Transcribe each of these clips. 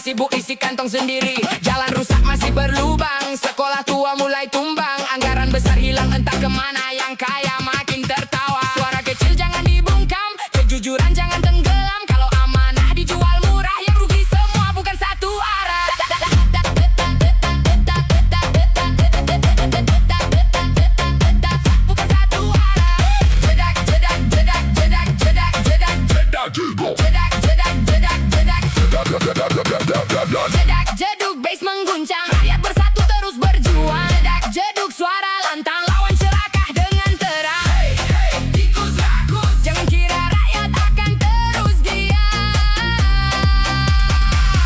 sibuk isi kantong sendiri. Jalan rusak masih berlubang, sekolah tua mulai tumbang. Anggaran besar hilang entah kemana, yang kaya makin tertawa. Suara kecil jangan dibungkam, kejujuran jangan tenggelam. Kalau amanah dijual murah, yang rugi semua bukan satu arah. Bukan satu arah. Jedak, jedak, jedak, jedak, jedak, jedak, jedak, jedak, jedak, jedak, jedak. Jedak jeduk bass mengguncang, rakyat bersatu terus berjuang. Jedak jeduk suara lantang, lawan celaka dengan terang. Hey, hey, tikus rakus, jangan kira rakyat akan terus diam.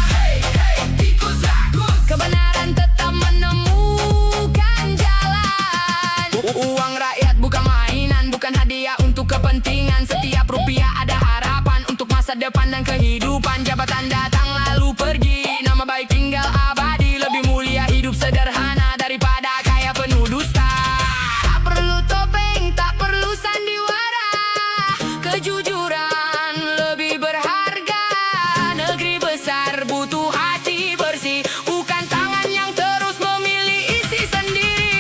Hey, hey, tikus rakus, kebenaran tetap menemukan jalan. Uang rakyat bukan mainan, bukan hadiah untuk kepentingan. Setiap rupiah ada harapan untuk masa depan dan kehidupan. Jabatan datang lalu pergi, nama baik tinggal abadi. Lebih mulia hidup sederhana daripada kaya penuh dusta. Tak perlu topeng, tak perlu sandiwara, kejujuran lebih berharga. Negeri besar butuh hati bersih, bukan tangan yang terus memilih isi sendiri.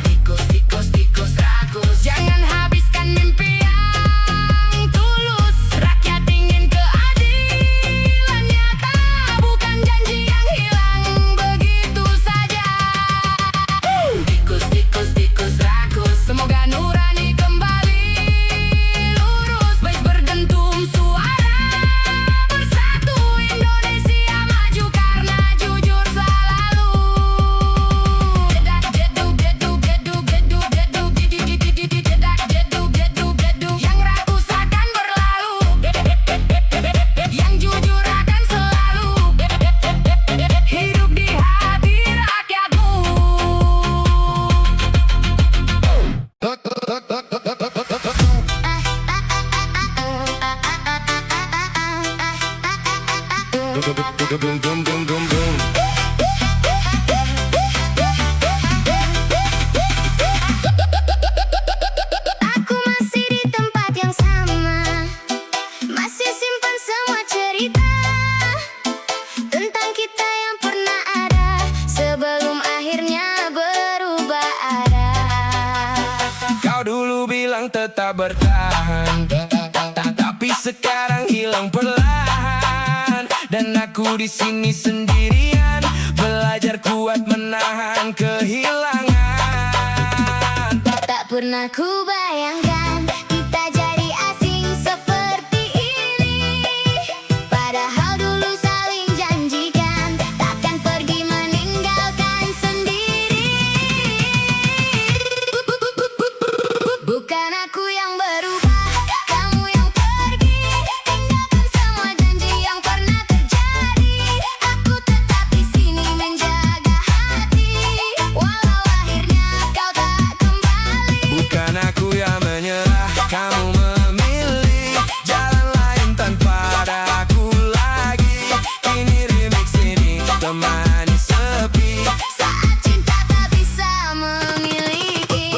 Tikus, tikus, tikus rakus, jangan habiskan mimpi yang tulus. Rakyat ingin keadilan nyata, bukan janji yang hilang begitu saja. Tikus, tikus, tikus rakus, semoga nurani kembali lurus. Bass berdentum suara bersatu, Indonesia maju karena jujur selalu. Jedak jeduk jeduk jeduk jeduk jeduk jeduk jedak jeduk jeduk jeduk, yang rakus akan berlalu, yang jujur akan selalu hidup di hati rakyatmu. Aku masih di tempat yang sama, masih simpan semua cerita tentang kita yang pernah ada sebelum akhirnya berubah arah. Kau dulu bilang tetap bertahan, tapi sekarang hilang perlahan. Dan aku di sini sendirian, belajar kuat menahan kehilangan. Tak pernah ku bayangkan kita jadi asing seperti ini. Padahal dulu saling janjikan takkan pergi meninggalkan sendiri. Bukan aku yang berubah, kamu yang pergi. Tinggalkan semua janji yang pernah terjadi. Aku tetap di sini menjaga hati, walau akhirnya kau tak kembali. Bukan aku yang menyerah, kamu memilih jalan lain tanpa ada aku lagi. Ini remix, ini temani sepi saat cinta tak bisa memiliki.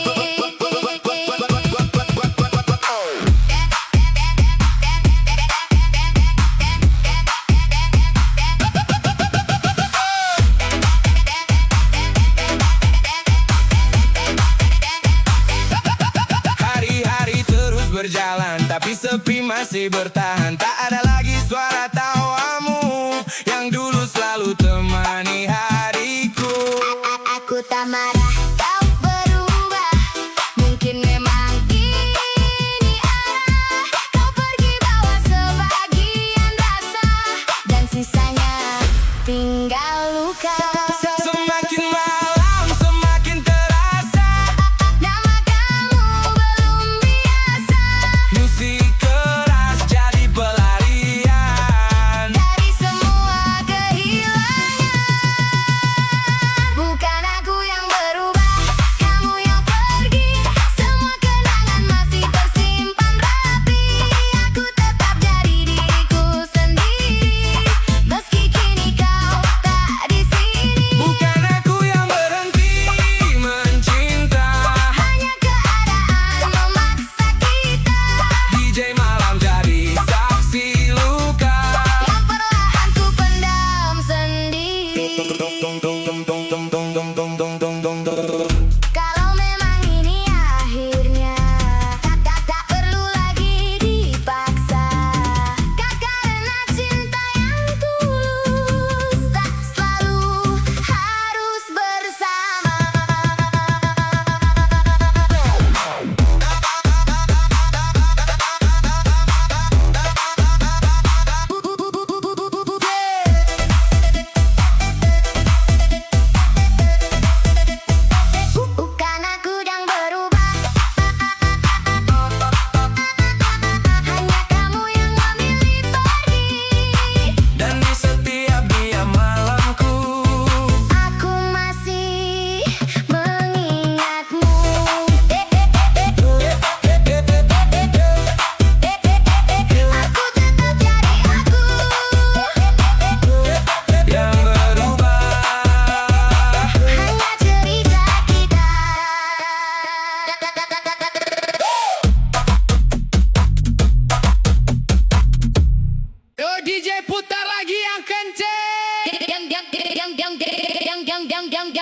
Hari-hari terus berjalan, tapi sepi masih bertahan. Tak ada lagi suara tawamu yang dulu selalu temani hariku. Aku tak marah, kau berubah. Mungkin memang ini arah. Kau pergi bawa sebagian rasa, dan sisanya tinggal luka. Semakin malam semakin terasa, nama kamu belum biasa. Musik keras jadi pelarian.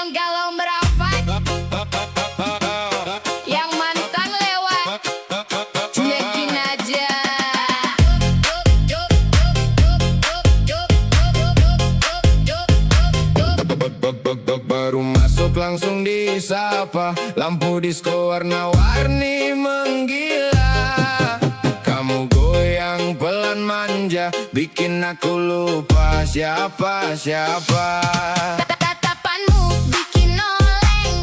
yang galau merapat, yang mantan lewat, cuekin aja. Baru masuk langsung disapa, lampu disco warna-warni menggila. Kamu goyang pelan manja, bikin aku lupa siapa-siapa. Tatapanmu bikin oleng,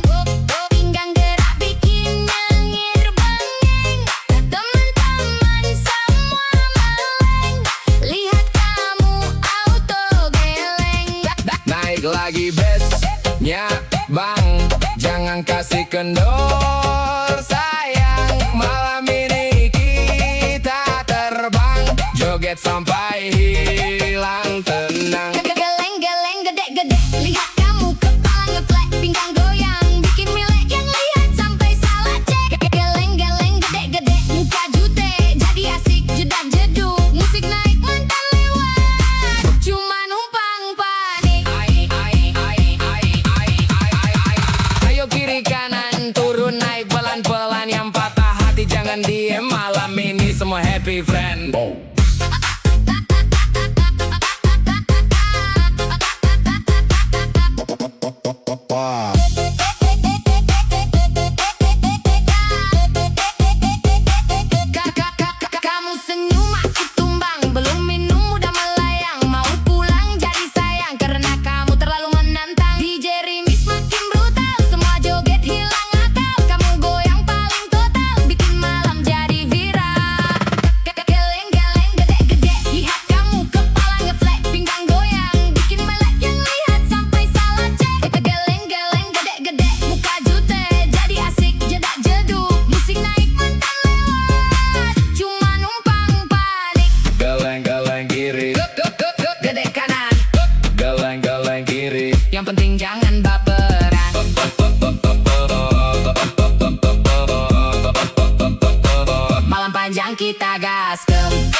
pinggang gerak bikin nyengir bengeng. Teman-teman semua meleng, lihat kamu auto geleng. Naik lagi bassnya bang, jangan kasih kendor sayang. Malam ini kita terbang, joget sampai hilang tenang. Geleng-geleng gede-gede, lihat kamu kepala ngeflat, pinggang goyang bikin milek yang lihat sampai salah cek. Geleng-geleng gede-gede, muka jute jadi asik jedak jeduk, musik naik mantan lewat, cuma numpang panik. Ayo kiri kanan turun naik pelan-pelan, yang patah hati jangan diem. Malam ini semua happy friend. Kamu senyum aku tumbang, belum minum udah melayang, mau pulang jadi sayang karena kamu terlalu menantang. DJ Remix makin brutal, semua joget hilang akal, kamu goyang paling total, bikin malam jadi viral. Geleng-geleng gede-gede, lihat kamu kepala ngeflat, pinggang goyang bikin melek yang lihat sampai salah cek. Geleng-geleng gede-gede, muka jute jadi asik jedak jeduk, musik naik mantan lewat, cuma numpang panik. Geleng-geleng kiri, Gede kanan, geleng-geleng kiri. yang penting jangan baperan. Malam panjang kita gaskem.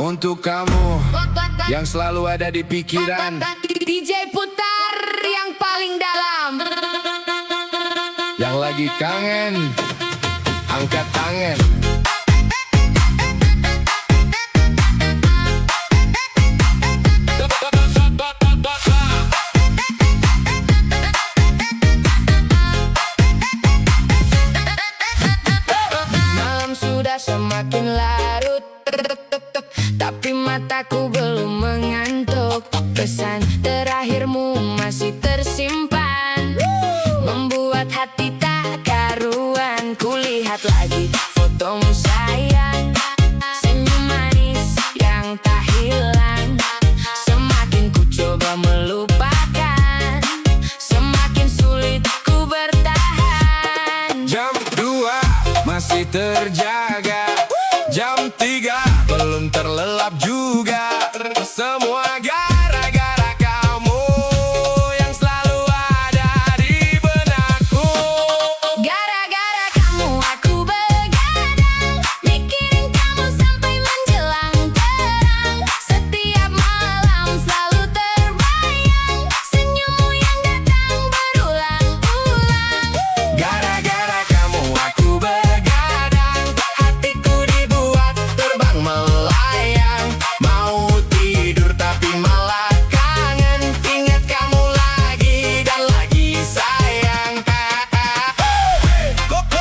Untuk kamu yang selalu ada di pikiran, DJ putar yang paling dalam. yang lagi kangen, angkat tangan. Malam sudah semakin larut, tapi mataku belum mengantuk. Pesan terakhirmu masih tersimpan, membuat hati tak karuan. Kulihat lagi fotomu sayang, senyum manis yang tak hilang. Semakin ku coba melupakan, semakin sulit ku bertahan. Jam 2 masih terjaga, jam 3 belum terlelap juga. Semua gara-gara kamu yang selalu ada di benakku. Gara-gara kamu aku begadang, mikirin kamu sampai menjelang terang. Setiap malam selalu terbayang, senyummu yang datang berulang-ulang. Gara-gara kamu aku begadang, hatiku dibuat terbang melayang. Mau tidur tapi malah kangen, ingat kamu lagi dan lagi sayang.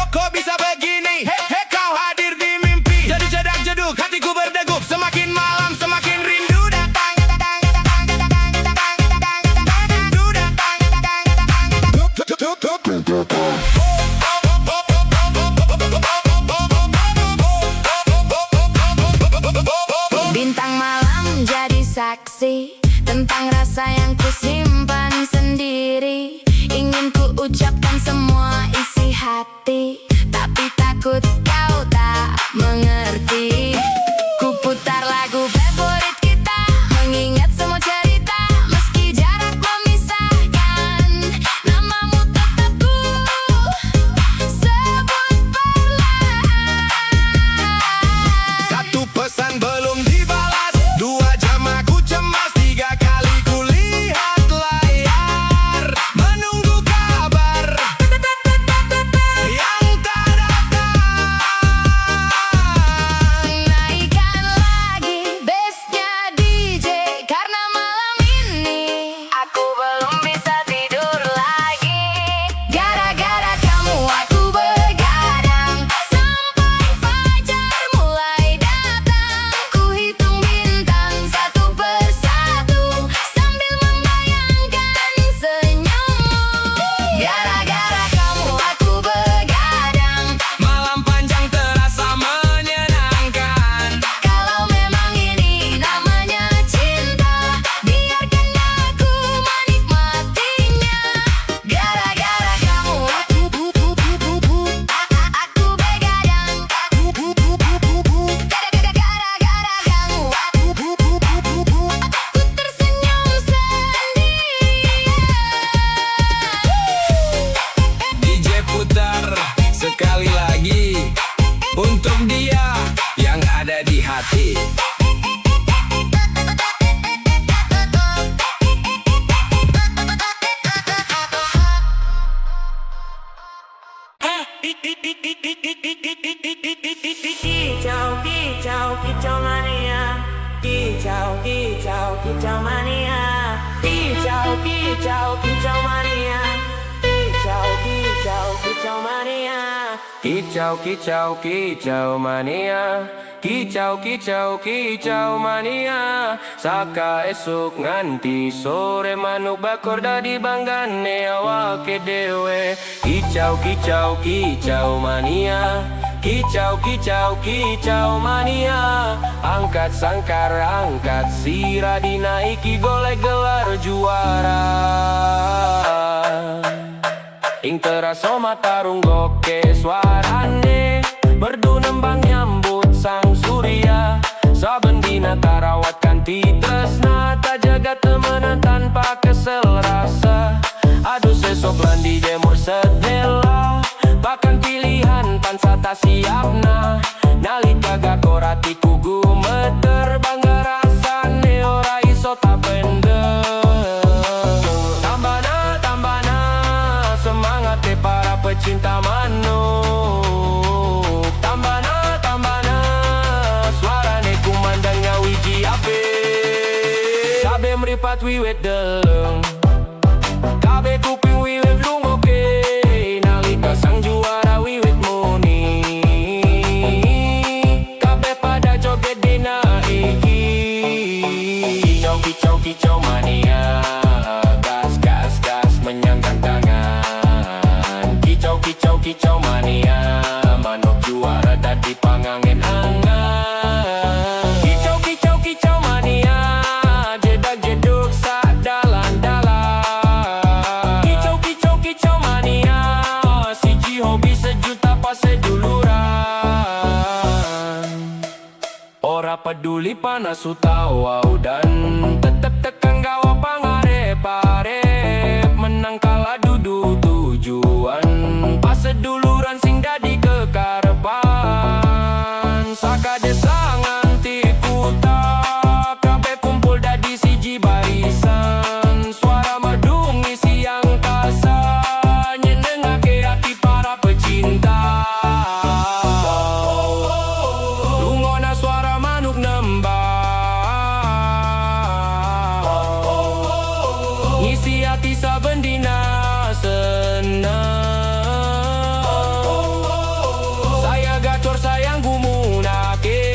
Kok bisa begini? Hei kau hadir di mimpi, jadi jedak jeduk hatiku berdegup. Semakin malam semakin rindu datang. Bintang malam jadi saksi tentang rasa yang ku simpan sendiri. Ingin ku ucapkan semua isi hati, tapi takut kau tak mengerti. Ku putar lagu favorit kita, mengingat semua cerita. Meski jarak memisahkan, namamu tetap ku sebut perlahan. ada di hati. Kicau, kicau, kicau mania. Kicau, kicau, kicau mania. Kicau, kicau, kicau mania. Kicau, kicau, kicau mania. Kicau, kicau, kicau mania. Kicau, kicau, kicau mania. Saka esuk nganti sore manuk bakor dadi banggane awake dewe. Kicau, kicau, kicau mania. Kicau, kicau, kicau mania. Angkat sangkar, angkat sirah, dinaiki golek gelar juara. Ing teraso matarung goke suarane, merdu nembang nyambut sang surya. Saben dina tarawat kanti tresna, tak jaga temenan tanpa kesel rasa. Aduh sesok landi jemur sedela, bahkan pilihan pansa tak siapna. Nalika gakorati kugu meter, bangga rasane ora iso tak bender. Tambana semangat para pecinta manuk. Tambana suarane kumandangnya wiji ape. Kabe meripat wiwit deleng, kabe kuping wiwit lungoke. Nalika sang juara wiwit muni, kabe pada joget dina iki. Kicau, kicau, kicau mania. Gas, gas, gas menyangkan tangan. Kicau, kicau, kicau mania. Manuk juara dadi pangangen angan. Kicau, kicau, kicau mania. Jedak jeduk sak dalan-dalan. Kicau, kicau, kicau mania. Siji hobi sejuta pas seduluran. Ora peduli panas utawa udan, tetep tekan gawa pangarep-arep. Menang kalah dudu tujuan, pas seduluran sing dadi kekarepan. Saka desa nganti kuta, kabeh kumpul dadi siji barisan. Suara merdu ngisi angkasa, nyenengake hati para pecinta. Lungona suara manuk nembang, ngisi hati saben dina senang. Saya gacor sayang gumunake.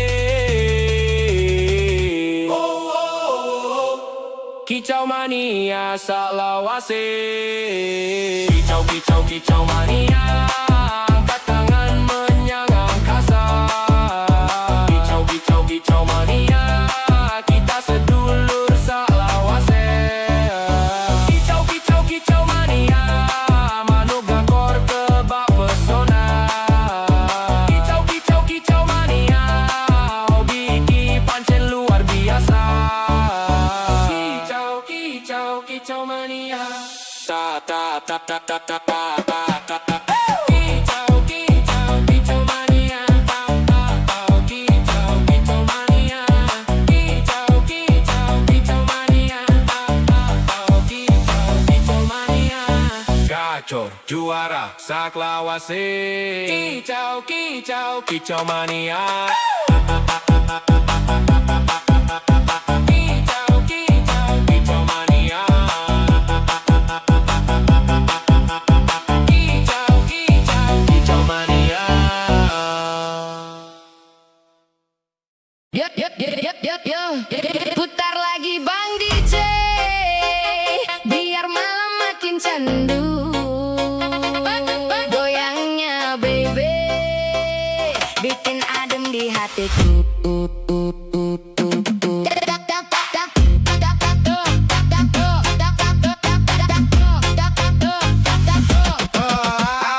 Kicau mania salawase. Kicau, kicau, kicau mania. Angkat tangan menyang angkasa. Kicau, kicau, kicau mania. Kita sedulur salawase. Kicau, kicau, kicau mania. Manuk gakor kebak pesona. Kicau, kicau, kicau mania. Hobi iki pancen luar biasa. Kicau, kicau, kicau mania. Ta ta ta ta ta ta ta ta ta ta. Kicau, kicau, kicau mania. Kicau, kicau mania. Kicau, kicau, kicau mania. Kicau, kicau mania. Gacor juara saklawase. Kicau, kicau, kicau mania. Kicau, kicau, kicau mania. Kicau, kicau, kicau mania. Yo, yo, yo, yo, yo, yo. Putar lagi Bang DJ, biar malam makin candu. Goyangnya baby, bikin adem di hatiku.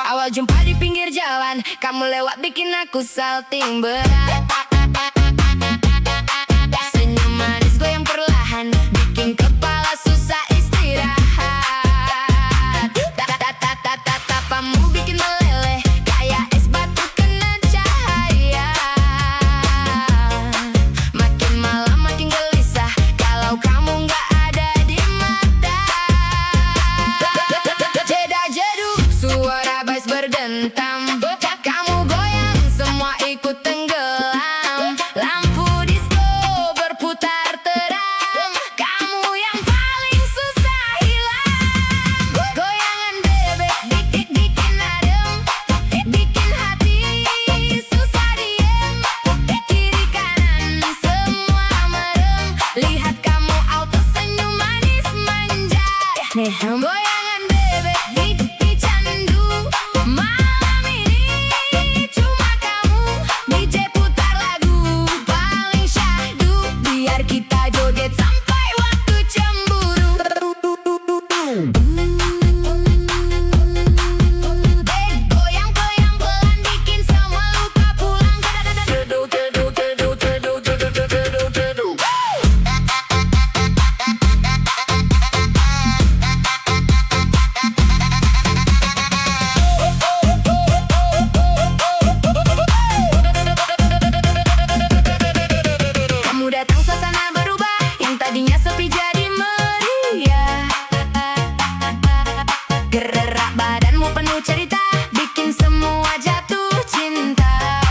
Awal jumpa di pinggir jalan, kamu lewat bikin aku salting berat. Senyum manis goyang perlahan, bikin kepala susah istirahat. Tapamu bikin meleleh, kayak es batu kena cahaya. nih goyangan bebek di candu. Malam ini cuma kamu, DJ putar lagu paling syahdu, biar kita joget sampai waktu cemburu. Goyang-goyang pelan bikin semua lupa pulang. Kamu datang suasana berubah, yang tadinya sepi jadi meriah. Gerak badanmu penuh cerita, bikin semua jatuh cinta.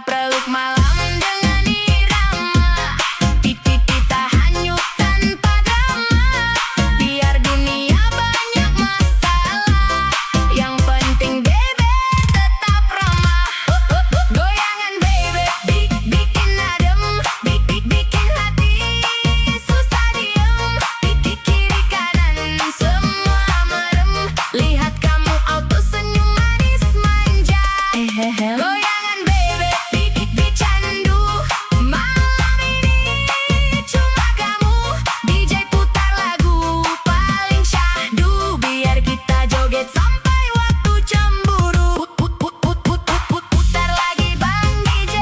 Peluk malam dengan irama, kita hanyut tanpa drama. Biar dunia banyak masalah, yang penting baby tetap ramah. Goyangan baby bikin adem, bikin hati susah diem. Kiri kanan semua merem, lihat kamu auto senyum manis manja. Goyangan baby candu. Malam ini cuma kamu, DJ putar lagu paling syahdu, biar kita joget sampai waktu cemburu. Putar lagi bang DJ,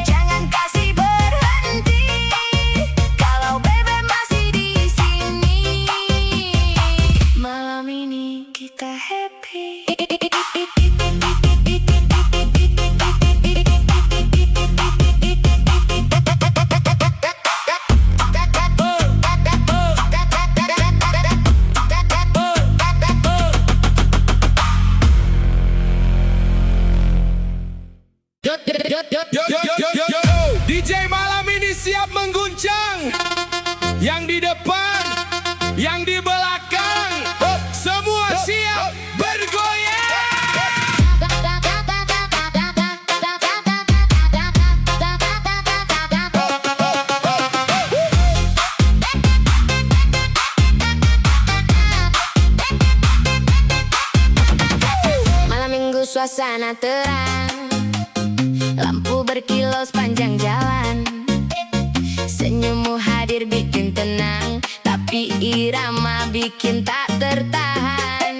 jangan kasih berhenti. Kalau bebe masih di sini, malam ini kita happy. Yo, DJ malam ini siap mengguncang. Yang di depan, yang di belakang, semua siap bergoyang. Malam minggu suasana terang, lampu berkilau sepanjang jalan. Senyummu hadir bikin tenang, tapi irama bikin tak tertahan.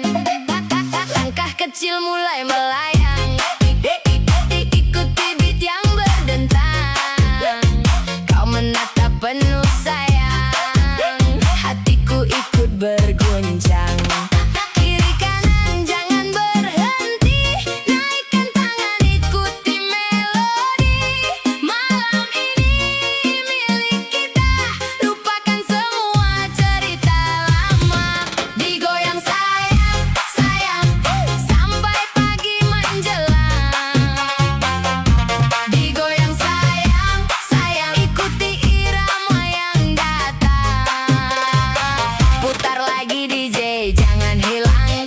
Langkah kecil mulai melayang, ikuti beat yang berdentang. Kau menatap penuh sayang, hatiku ikut berguncang. Kiri kanan jangan berhenti, naikkan tangan ikuti melodi. Malam ini milik kita, lupakan semua cerita lama. Digoyang sayang, sayang, sampai pagi menjelang. Digoyang sayang, sayang, ikuti irama yang datang. Putar lagi DJ, jangan hilang,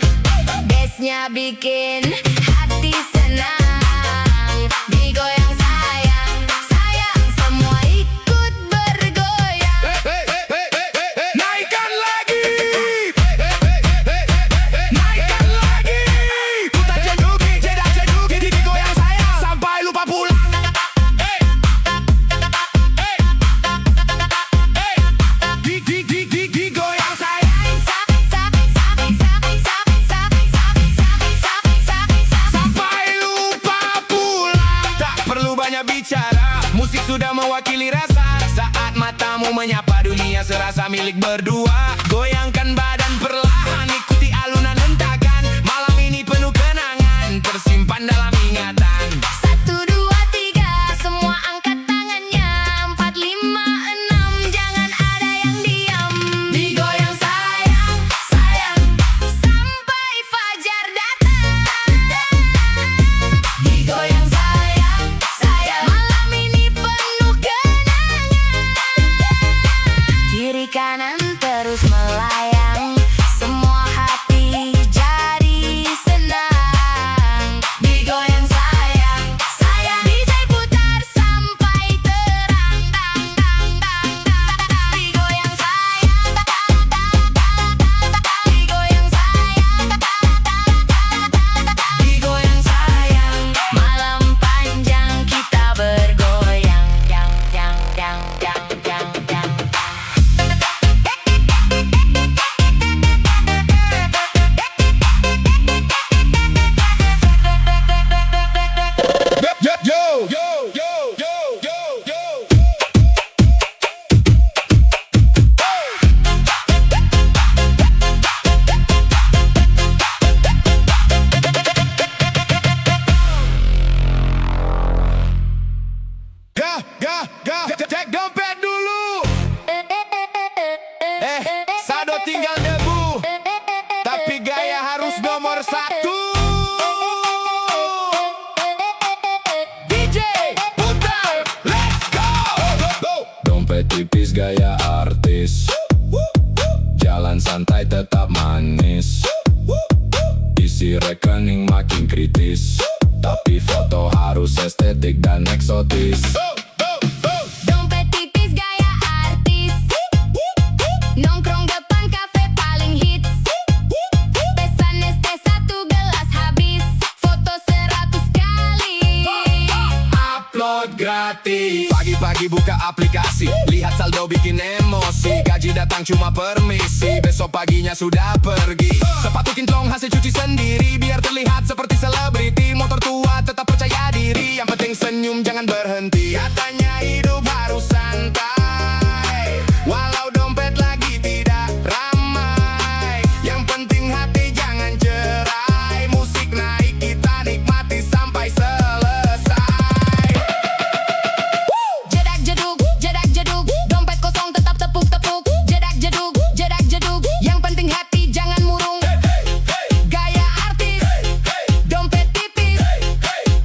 bassnya bikin hati senang. Digoyang sayang, sayang, semua ikut bergoyang. Naikkan lagi, naikkan lagi. Putar jeduk, jedak jeduk, digoyang sayang sampai lupa pulang. Digoyang sayang sampai lupa pulang. Tak perlu banyak bicara, musik sudah mewakili rasa. Saat matamu menyapa dunia serasa milik berdua. Goyangkan badan perlahan, ikuti alunan hentakan. Malam ini penuh kenangan, tersimpan dalam ingatan. 1, 2, 3, semua angkat tangannya. 4, 5, 6, jangan ada yang diam. Digoyang sayang, sayang, sampai fajar datang. Digoyang sayang, sayang, malam ini penuh kenangan. Kiri kanan terus melayang, semua hati jadi senang. Digoyang sayang, sayang, DJ putar sampai terang. Digoyang sayang. tipis gaya artis, jalan santai tetap manis, isi rekening makin kritis, tapi foto harus estetik dan eksotis. Dompet tipis gaya artis, nongkrong depan kafe paling hits, pesan ST 1 gelas habis, foto 100 kali. Upload gratis. Pagi-pagi buka aplikasi, lihat saldo bikin emosi, gaji datang cuma permisi, besok paginya sudah pergi. Sepatu kinclong hasil cuci sendiri, biar terlihat seperti selebriti. Motor tua tetap percaya diri, yang penting senyum jangan berhenti. Katanya hidup harus santai, walau dompet lagi tidak ramai. Yang penting hati jangan cerai, musik naik kita nikmati sampai selesai. Jedak jeduk, dompet kosong tetap tepuk-tepuk. Jedak jeduk, yang penting hati jangan murung. Gaya artis, dompet tipis,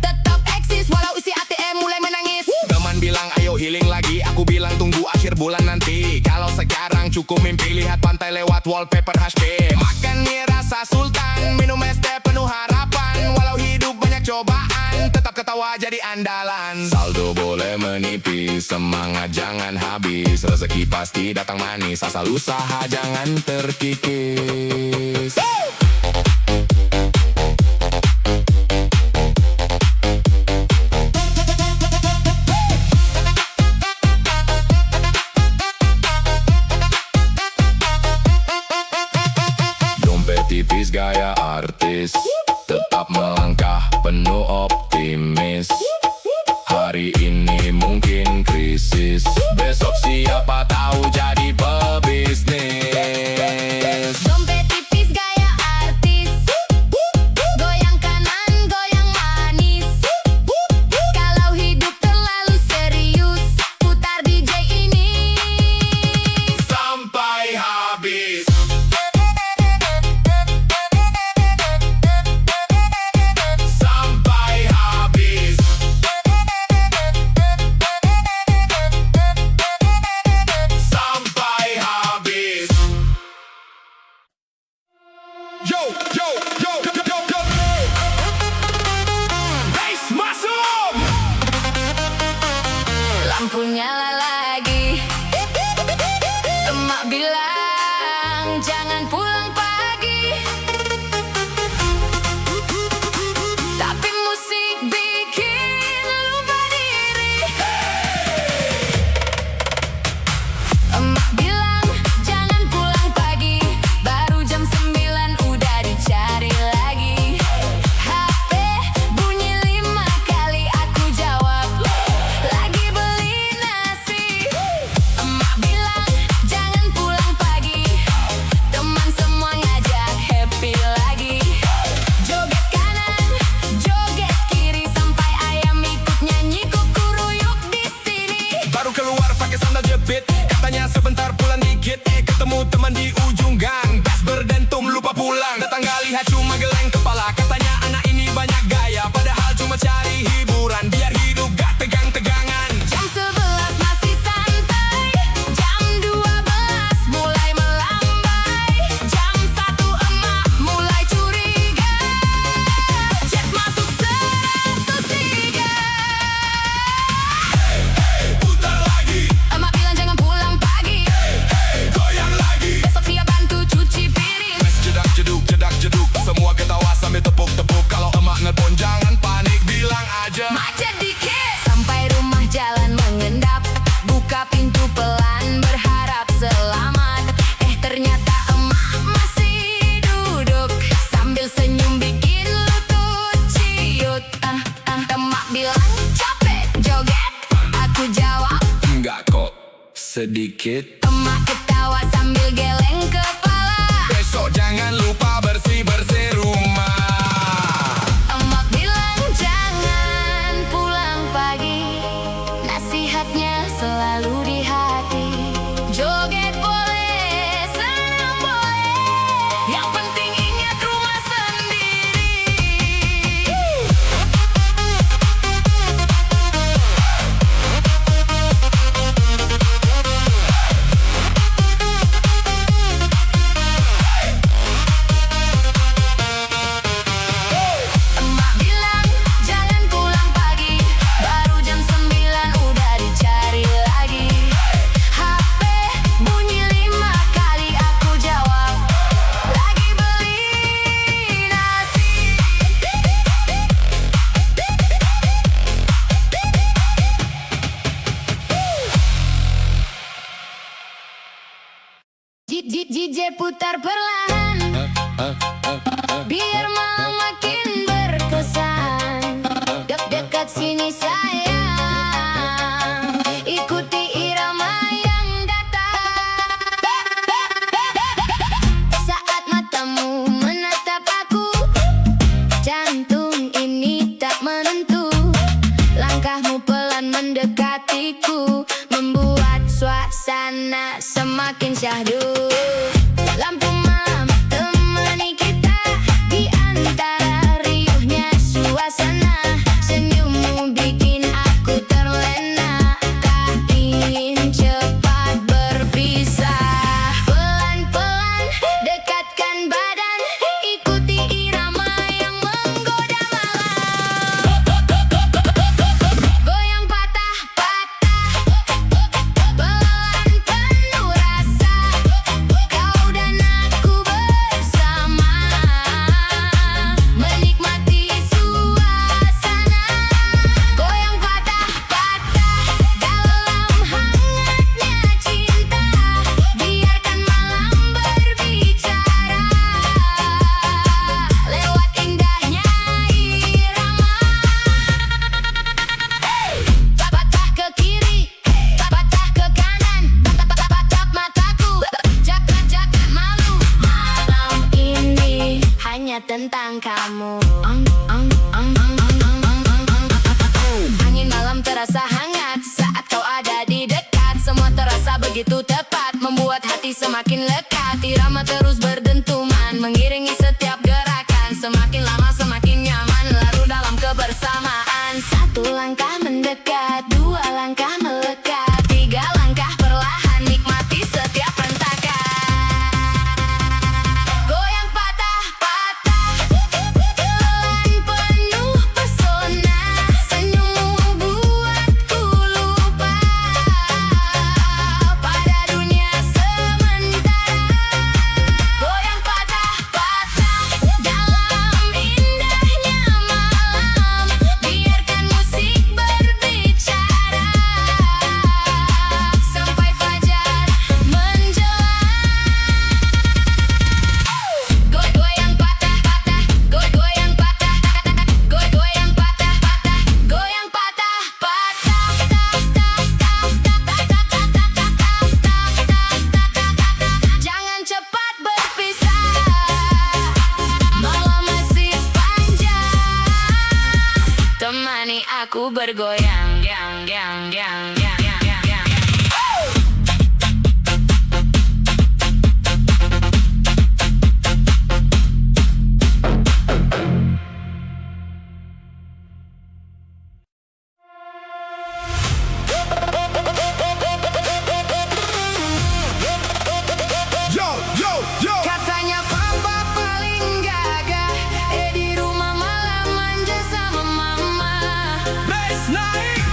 tetap eksis walau isi ATM mulai menangis. Teman bilang ayo healing lagi, aku bilang tunggu akhir bulan nanti. Kalau sekarang cukup mimpi lihat pantai lewat wallpaper HP. Makan mie rasa sultan, minum es teh penuh harapan. Walau hidup banyak cobaan, tetap ketawa jadi andalan. Saldo boleh menipis, semangat jangan habis. Rezeki pasti datang manis, asal usaha jangan terkikis. Dompet tipis gaya artis, tetap melangkah penuh optimis. Hari ini mungkin krisis, besok siapa tahu jadi pebisnis. Dompet tipis gaya artis, goyang kanan goyang manis. Kalau hidup terlalu serius, putar DJ ini Sampai habis. Sampai habis. Sampai habis. Yo, yo, yo, yo, yo, yo. Bass masuk. lampu nyala lagi. Emak bilang jangan pulang pagi, tapi musik bikin lupa diri. Emak bilang jangan pulang pagi, baru jam 9 udah dicari lagi. HP bunyi 5 kali, aku jawab lagi beli nasi. Emak bilang jangan pulang pagi, teman semua ngajak happy lagi. Joget kanan, joget kiri, sampai ayam ikut nyanyi kukuruyuk di sini. Baru keluar pakai sandal jepit, katanya sebentar pulang dikit. Ketemu teman di ujung gang, gas berdentum lupa pulang. Tetangga lihat cuma geleng kepala, katanya anak ini banyak gaya, padahal cuma cari hiburan biar hidup gak tegang-tegangan. Jam 11 masih santai, jam 12 mulai melambai, jam 1 emak mulai curiga, chat masuk 103. Putar lagi, Emak bilang jangan pulang pagi, goyang lagi. besok siap bantu cuci piring. Jedak jeduk, semua ketawa sambil tepuk-tepuk. Kalau emak nelpon jangan panik, bilang aja Macet dikit, sampai rumah jalan mengendap, buka pintu pelan berharap selamat. Ternyata emak masih duduk sambil senyum bikin lutut ciut. Emak bilang capek joget, aku jawab enggak kok, sedikit. emak ketawa sambil geleng kepala. Besok jangan lupa bersih-bersih rumah. Emak bilang jangan pulang pagi, nasihatnya selalu di hati. Joget boleh, senang boleh, yang penting ingat rumah sendiri. DJ putar perlahan biar malam makin berkesan. Dekat sini sayang, ikuti irama yang datang. Saat matamu menatap aku, jantung ini tak menentu. Langkahmu pelan mendekatiku, membuat suasana semakin syahdu. Lampu malam temani kita di antara riuhnya suasana. Senyummu bikin aku terlena, tak ingin cepat berpisah. Pelan-pelan dekatkan badan, ikuti irama yang menggoda malam. Goyang patah-patah, pelan penuh rasa. Kau dan aku bersama, menikmati suasana. Goyang patah-patah dalam hangatnya cinta. Biarkan malam berbicara lewat indahnya irama. Patah ke kiri, patah ke kanan, tatap mataku, jaga malu. Malam ini hanya tentang kamu. Angin malam terasa hangat saat kau ada di dekat. Semua terasa begitu tepat, membuat hati semakin lekat. Irama terus berdentuman, mengiringi setiap gerakan. Semakin lama semakin nyaman, larut dalam kebersamaan. Satu langkah mendekat, dua langkah melekat, tiga langkah perlahan, nikmati setiap rentakan. Goyang patah-patah, pelan penuh pesona. Senyummu buatku lupa pada dunia sementara. Goyang patah-patah dalam indahnya malam. Biarkan musik berbicara sampai fajar menjelang. Goyang patah-patah, goyang patah-patah, goyang patah-patah, goyang patah-patah. Jangan cepat berpisah, malam masih panjang. Temani aku bergoyang, yang. Katanya papa paling gagah, di rumah malam manja sama mama. Bass naik,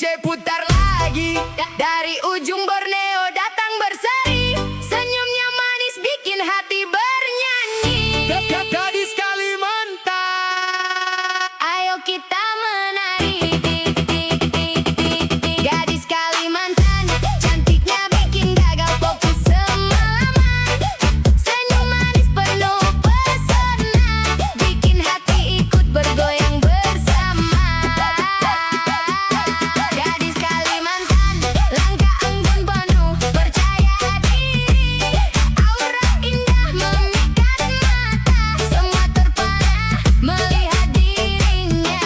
DJ putar lagi. Dari ujung Borneo datang berseri. Senyumnya manis bikin hati bernyanyi. Gadis Kalimantan, Ayo kita menari. Gadis Kalimantan, cantiknya bikin gagal fokus semalaman. Senyum manis penuh pesona, bikin hati ikut bergoyang bersama. Gadis Kalimantan, langkah anggun penuh percaya diri. Aura indah memikat mata, semua terpana melihat dirinya.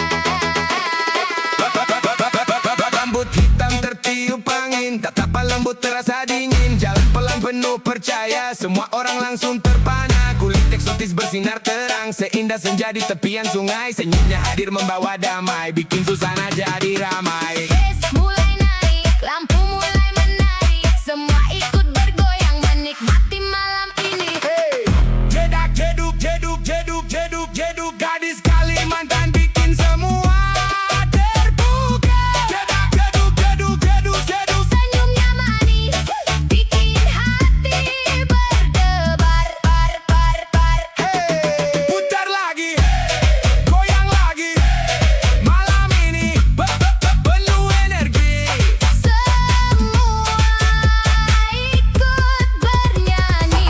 rambut hitam tertiup angin, tatapan lembut terasa dingin. Jalan pelan penuh percaya, semua orang langsung terpana. Kulit eksotis bersinar terang, seindah senja di tepian sungai. Senyumnya hadir membawa damai, bikin suasana jadi ramai. Bass mulai naik, lampu mulai menarik, semua ikut bergoyang menikmati malam ini. Jedak jeduk jeduk jeduk jeduk jeduk, gadis Kalimantan bikin semua terbuka. Jedak jeduk jeduk jeduk jeduk. Senyumnya manis, bikin hati berdebar, bar. Putar lagi, goyang lagi, malam ini penuh energi. Semua ikut bernyanyi.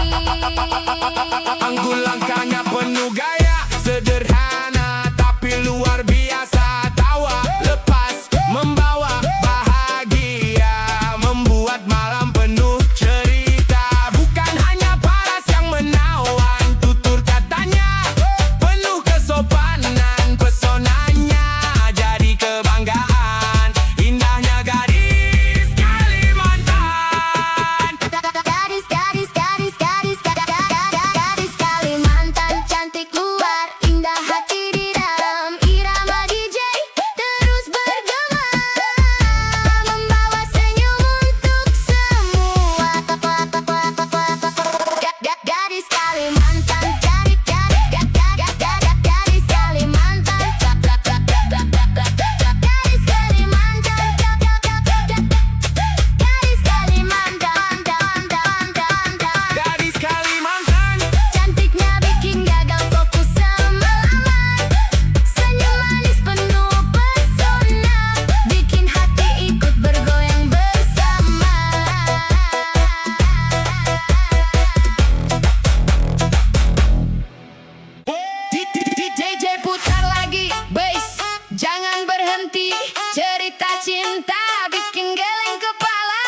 Anggun langkahnya penuh gaya, sederhana tapi luar biasa. Tawa lepas membawa bahagia, membuat malam penuh cerita. Bukan hanya paras yang menawan, tutur katanya penuh kesopanan. Pesonanya jadi kebanggaan, indahnya gadis Kalimantan. Gadis Kalimantan, cantik luar, indah hati di dalam. Irama DJ terus bergema, membawa senyum untuk semua. Gadis Kalimantan, gadis Kalimantan, gadis Kalimantan, gadis Kalimantan. Gadis Kalimantan, Cantiknya bikin gagal fokus semalaman. Senyum manis penuh pesona, bikin hati ikut bergoyang bersama. DJ putar lagi, bass jangan berhenti. Cerita cinta bikin geleng kepala.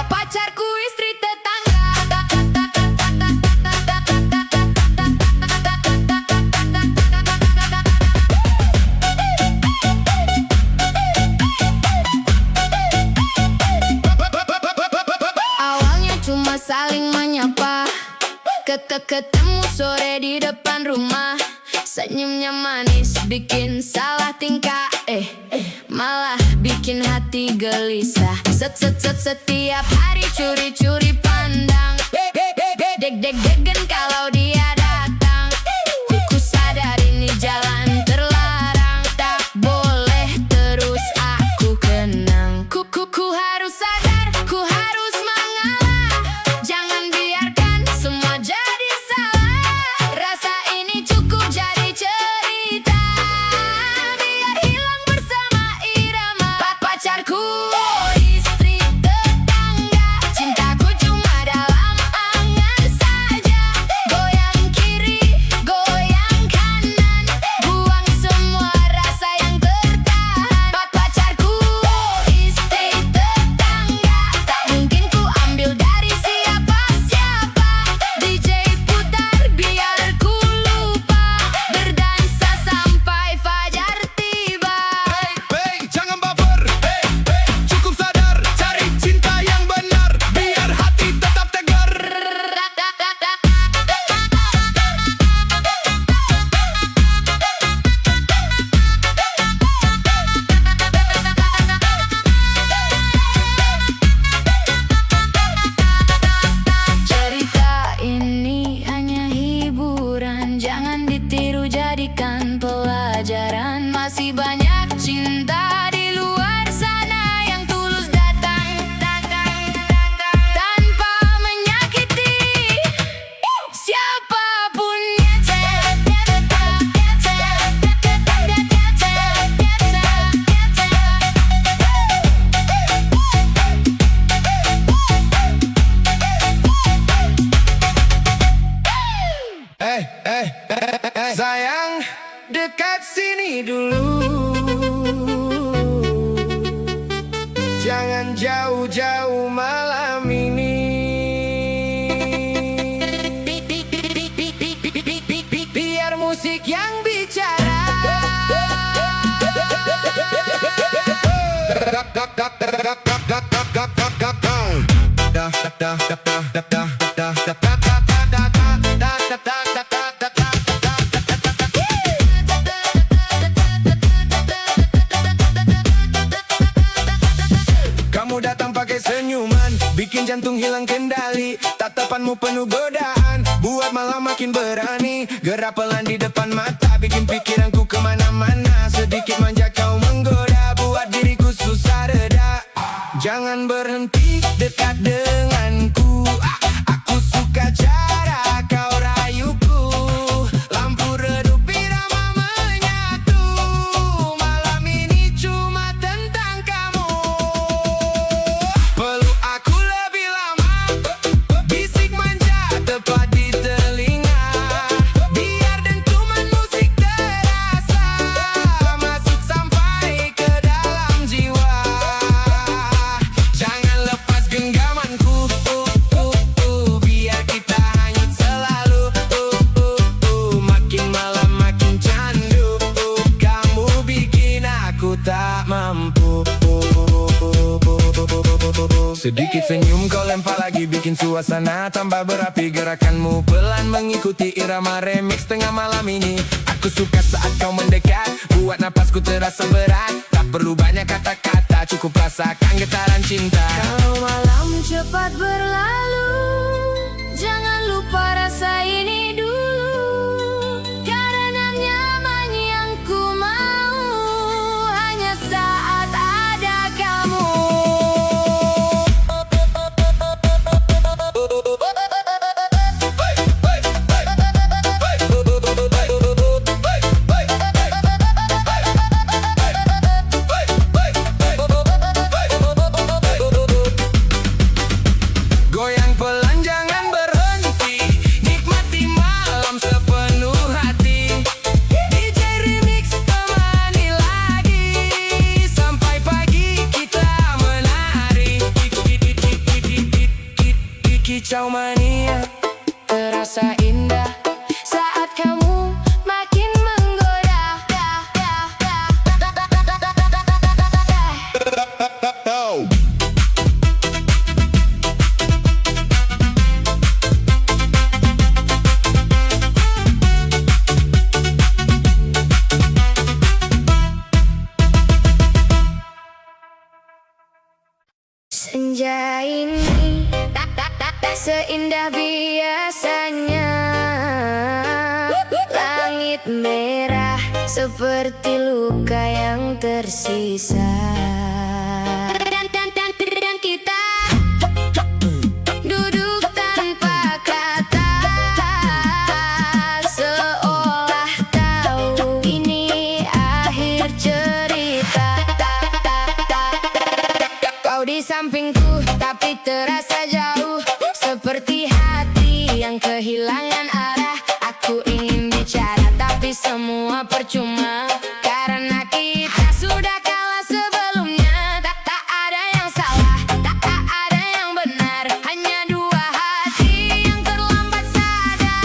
Pacarku istri tetangga. Awalnya cuma saling menyapa, ketemu sore di depan rumah. Senyumnya manis bikin salah tingkah, malah bikin hati gelisah. Setiap hari curi-curi pandang, deg-degen kalau dia datang. Ku sadar ini jalan terlarang, tak boleh terus aku kenang. Ku harus sadar, ku harus mengalah. Jangan biarkan semua jadi salah. Rasa ini cukup jadi cerita, biar hilang bersama irama. Pacarku istri tetangga, cintaku cuma dalam angan saja. yang bicara. Kamu datang pakai senyuman, bikin jantung hilang kendali. Tatapanmu penuh godaan, buat malam makin berani. Gerak pelan di depan mata, bikin pikiranku kemana-mana. Sedikit manja kau menggoda, buat diriku susah reda. Jangan berhenti dekat denganku, aku suka cara kau rayuku. Lampu redup irama menyatu, malam ini cuma tentang kamu. Peluk aku lebih lama, bisik manja tepat di telinga. Biar dentuman musik terasa, masuk sampai ke dalam jiwa. Jangan lepas genggamanku, biar kita hanyut selalu. Makin malam makin candu, kamu bikin aku tak mampu. Sedikit senyum kau lempar lagi, bikin suasana tambah berapi. Gerakanmu pelan mengikuti irama remix tengah malam ini. Aku suka saat kau mendekat, buat napasku terasa berat. Tak perlu banyak kata-kata, cukup rasakan getaran cinta. Kalau malam cepat berlalu, jangan lupa rasa ini dulu. Karena nyaman yang ku mau, hanya saat ada kamu. Goyang pelan jangan berhenti, nikmati malam sepenuh hati. DJ Remix temani lagi, sampai pagi kita menari. Kicau mania terasa indah saat kamu makin menggoda. Senja ini tak seindah biasanya. Langit merah seperti luka yang tersisa. Dan kita duduk tanpa kata, seolah tahu ini akhir cerita. Kau di sampingku tapi terasa jauh, seperti hati yang kehilangan arah. Aku ingin bicara tapi semua percuma, karena kita sudah kalah sebelumnya. Tak ada yang salah, tak ada yang benar, hanya dua hati yang terlambat sadar.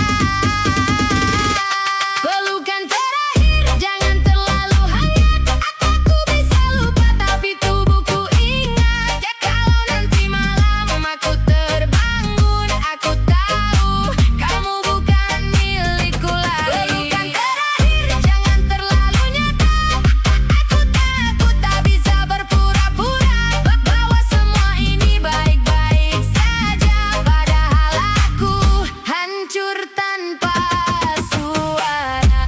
Pelukan terakhir jangan terlalu hangat, aku bisa lupa tapi tubuhku ingat. Kalau nanti malam aku terbangun, aku tahu kamu bukan milikku lagi. Pelukan terakhir jangan terlalu nyata, aku takut tak bisa berpura-pura bahwa semua ini baik-baik saja, padahal aku hancur tanpa suara.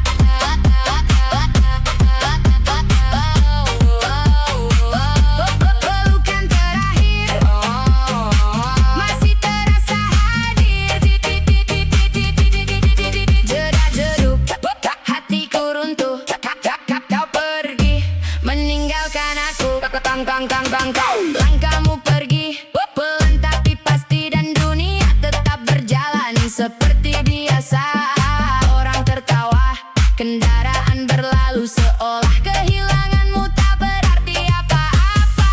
Pelukan terakhir masih terasa hadir. Jedak-jeduk hatiku runtuh, kau pergi meninggalkan aku. Langkahmu pergi pelan tapi pasti, dan dunia tetap berjalan seperti biasa. Orang tertawa, kendaraan berlalu, seolah kehilanganmu tak berarti apa-apa.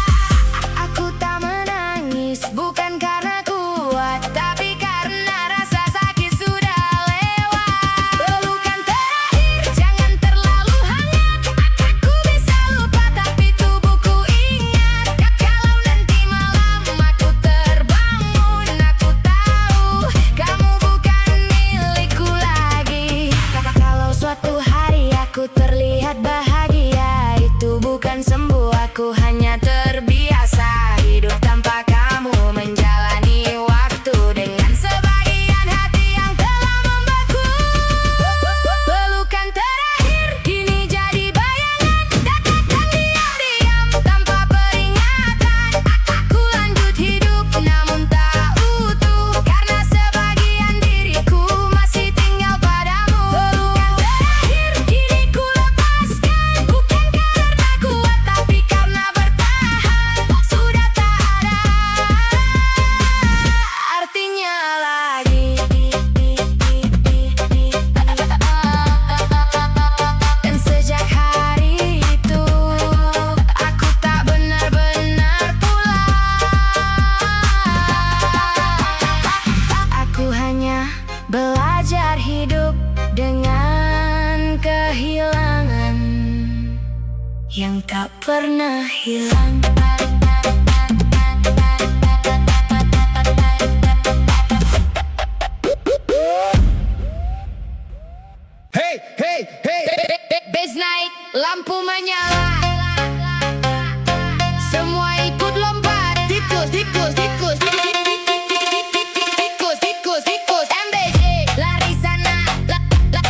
Aku tak menangis bukan karena kuat, tapi karena rasa sakit sudah lewat. Pelukan terakhir yang tak pernah hilang. Hey, hey, hey, Bass naik, lampu menyala, semua ikut lompat. Tikus, tikus, tikus, tikus, tikus, tikus. MBJ, lari sana,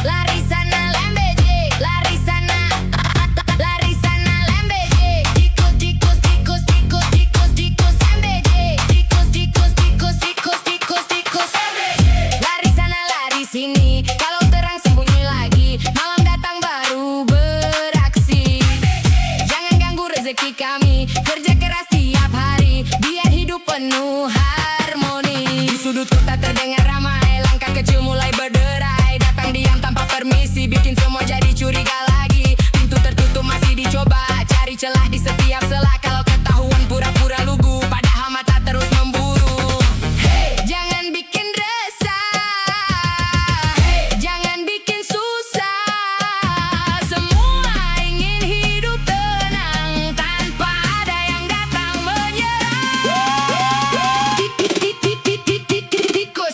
lari sana. MBJ, lari sana, lari sana. MBJ, tikus, tikus, tikus, tikus, tikus, tikus. MBJ, tikus, tikus, tikus, tikus, tikus, tikus. Lari sana, lari sini. Kalau terang sembunyi lagi, malam datang baru beraksi. Jangan ganggu rezeki kami, kerja keras tiap hari biar hidup penuh harmoni. Di sudut kota terdengar ramai, langkah kecil mulai berderai. Datang diam tanpa permisi, bikin semua jadi curiga lagi. Pintu tertutup masih dicoba, cari celah di setiap celah. Kalau ketahuan pura-pura lugu, padahal mata terus memburu. Hey, jangan bikin resah, jangan bikin susah. Semua ingin hidup tenang tanpa ada yang datang menyerang. Tikus, tikus,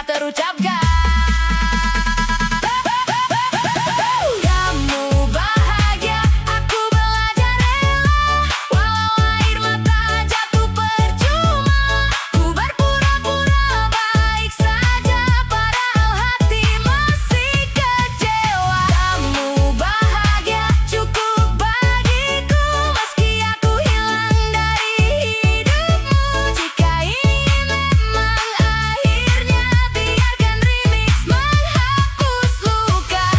tak terucapkan. Kamu bahagia, aku belajar rela. Walau air mata jatuh percuma, ku berpura-pura baik saja, padahal hati masih kecewa. Kamu bahagia, cukup bagiku, meski aku hilang dari hidupmu. Jika ini memang akhirnya, biarkan remix menghapus luka.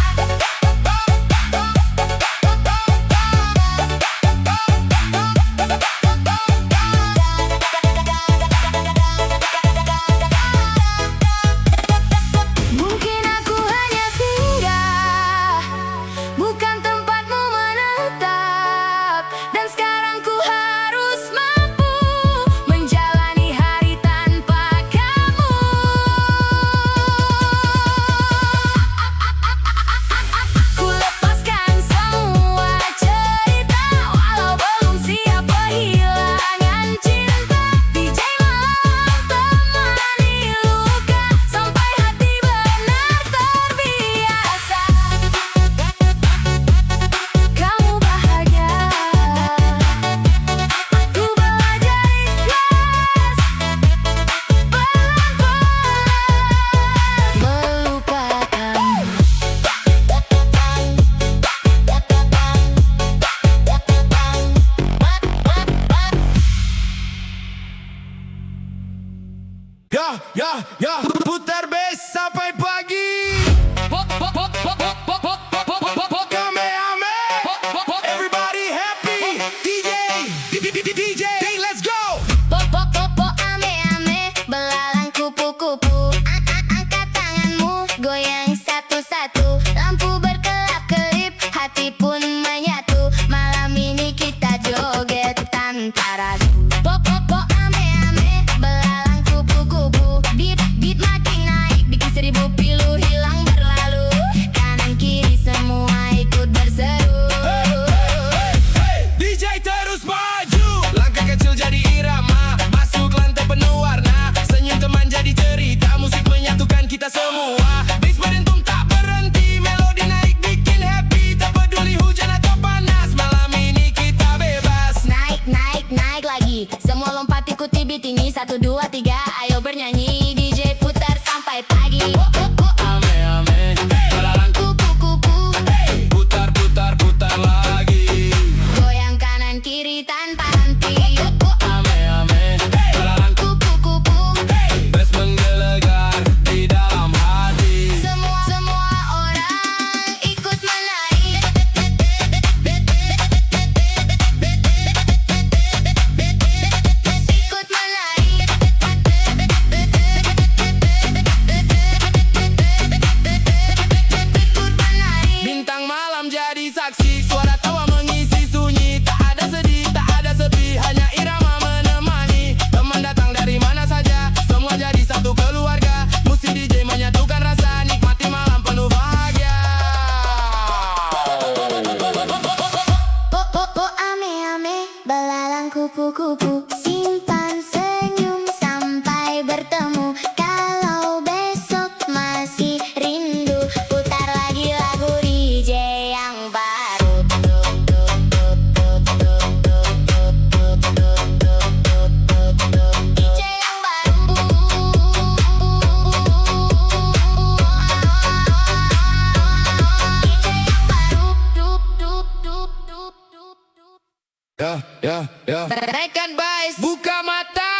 Mungkin aku hanya singgah, bukan tempatmu menetap. Dan sekarang ku harus mampu menjalani hari tanpa kamu. Ku lepaskan semua cerita, walau belum siap kehilangan cinta. DJ malam temani luka, sampai hati benar terbiasa. Kamu bahagia, aku belajar ikhlas, pelan-pelan melupakanmu. Ya, putar bass sampai pagi. Kamehame, everybody happy. DJ, let's go. Pok, ame-ame, belalang kupu-kupu. Angkat tanganmu, goyang satu-satu. Lampu berkelap-kelip, hati pun menyatu. Malam ini kita joget tanpa ragu. Pok, ame-ame, belalang kupu-kupu. Beat makin naik, bikin 1000 pilu hilang berlalu. Kanan kiri semua ikut berseru. DJ terus maju, langkah kecil jadi irama, masuk lantai penuh warna, senyum teman jadi cerita, musik menyatukan kita semua. Bass berdentum tak berhenti, melodi naik bikin happy, tak peduli hujan atau panas, malam ini kita bebas. Naik lagi. Semua lompat ikuti beat ini. 1, 2, 3, ayo bernyanyi. DJ putar sampai pagi. Ame-ame, belalang Kupu-kupu, putar lagi. goyang kanan kiri tanpa henti. Ame-ame, belalang Kupu-kupu, bass menggelegar di dalam hati. semua orang ikut menari. Ikut menari. Ikut menari. Bintang malam jadi saksi, suara tawa mengisi sunyi. Tak ada sedih, tak ada sepi, hanya irama menemani. Teman datang dari mana saja, semua jadi satu keluarga. Musik DJ menyatukan rasa, nikmati malam penuh bahagia. Po, ame-ame, belalang kupu-kupu. Simpan senyum sampai bertemu. Kalau besok masih rindu, putar lagi lagu DJ yang baru. DJ yang baru. DJ yang baru. Ya. Naikkan bass. Buka mata.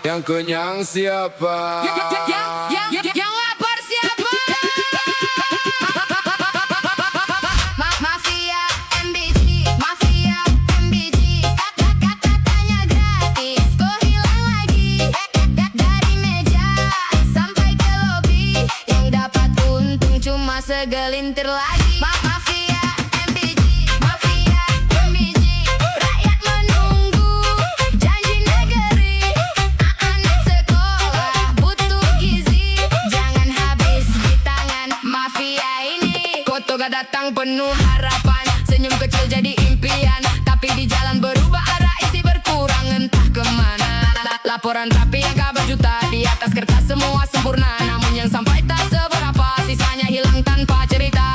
Yang kenyang siapa? Yang lapar siapa? Mafia MBG, Mafia MBG. Katanya gratis, kok hilang lagi? Dari meja sampai ke lobi, yang dapat untung cuma segelintir lagi. Mafia MBG, Mafia MBG. Rakyat menunggu janji negeri. Anak sekolah butuh gizi, jangan habis di tangan mafia ini. Koto gak datang penuh harapan, senyum kecil jadi impian, tapi di jalan berubah arah, isi berkurang entah kemana. Laporan rapi yang kabar juta. Di atas kertas semua sempurna, namun yang sampai tak seberapa, sisanya hilang tanpa cerita.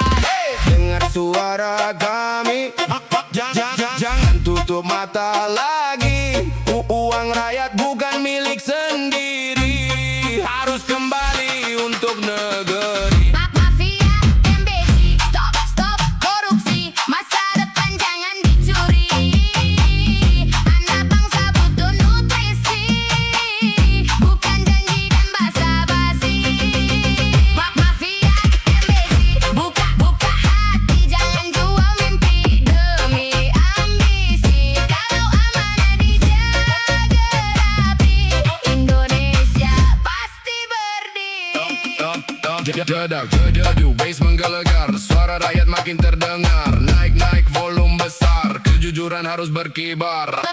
Dengar suara kami, jangan tutup mata lagi. Uang rakyat bukan milik sendiri, harus kembali untuk negeri. Mafia MBC, stop korupsi, masa depan jangan dicuri. Anak bangsa butuh nutrisi, bukan janji dan basa-basi. Mafia MBC, buka hati, jangan jual mimpi demi ambisi. Kalau amanah dijaga rapi, Indonesia pasti berdiri. Jedak jedadu, bass menggelegar, suara rakyat makin terdengar. Naik volume besar, kejujuran harus berkibar.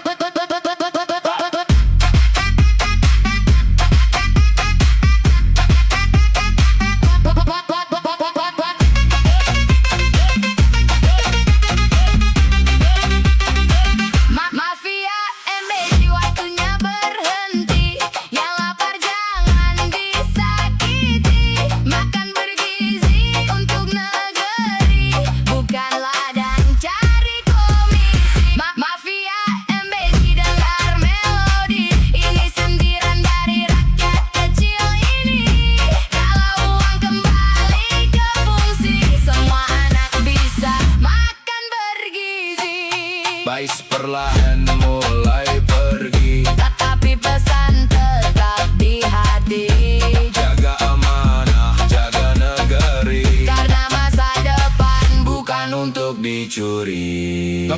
Mafia MBC, waktunya berhenti. Yang lapar jangan disakiti. Makan bergizi untuk negeri, bukan ladang cari komisi. Mafia MBC, dengar melodi ini, sentiran dari rakyat kecil ini. Kalau uang kembali ke fungsi, semua anak bisa makan bergizi. Bais perlahan mulai pergi, Tetapi pesan tetap di hati, jaga amanah, jaga negeri, karena masa depan bukan untuk dicuri.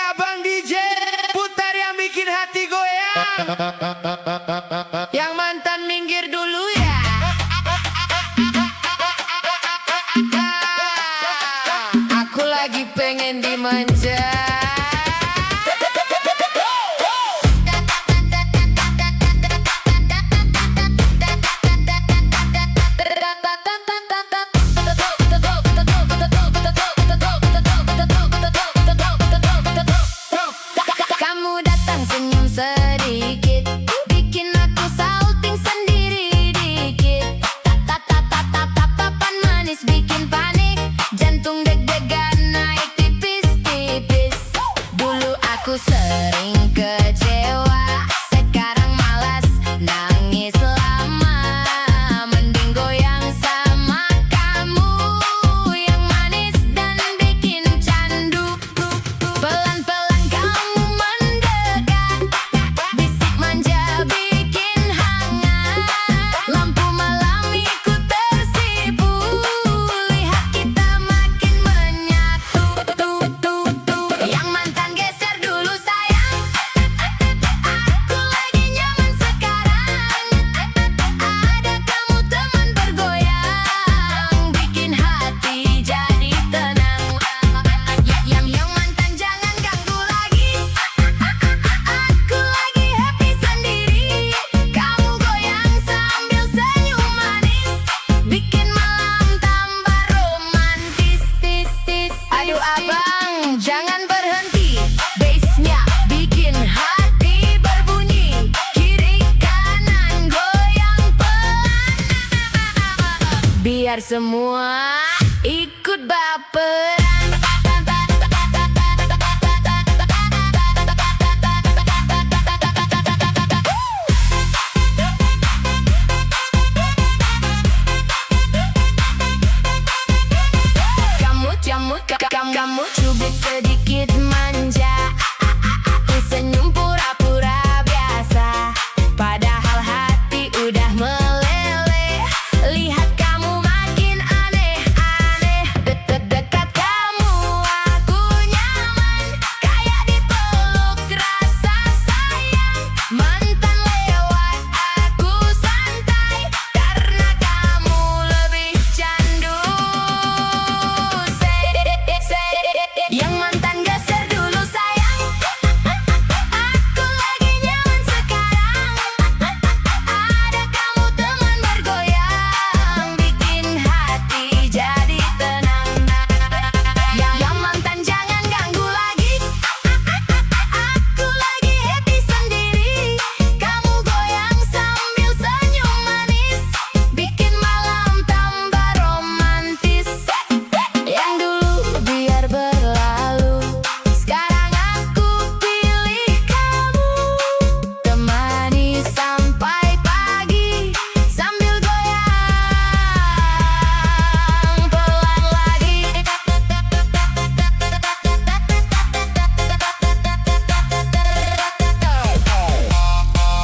Abang DJ, putar yang bikin hati goyang. yang mantan minggir dulu ya. Aku lagi pengen dimanja. Kamu datang senyum sedikit, bikin aku salting sendiri dikit. Tatapan manis bikin panik, jantung deg-degan naik tipis-tipis. Dulu aku sering kecewa, sekarang malas nangis lama. Mending goyang sama kamu yang manis dan bikin candu. Pelan-pelan kamu mendekat, bisik manja bikin hangat. Lampu malam ikut tersipu, lihat kita makin menyatu. Yang mantan geser dulu sayang, aku lagi nyaman sekarang. Ada kamu teman bergoyang, bikin hati jadi tenang. Yang mantan jangan ganggu lagi, aku lagi happy sendiri. Kamu goyang sambil senyum manis, bikin malam tambah romantis. Aduh abang, jangan berhenti, bassnya bikin hati berbunyi. Kiri kanan goyang pelan, biar semua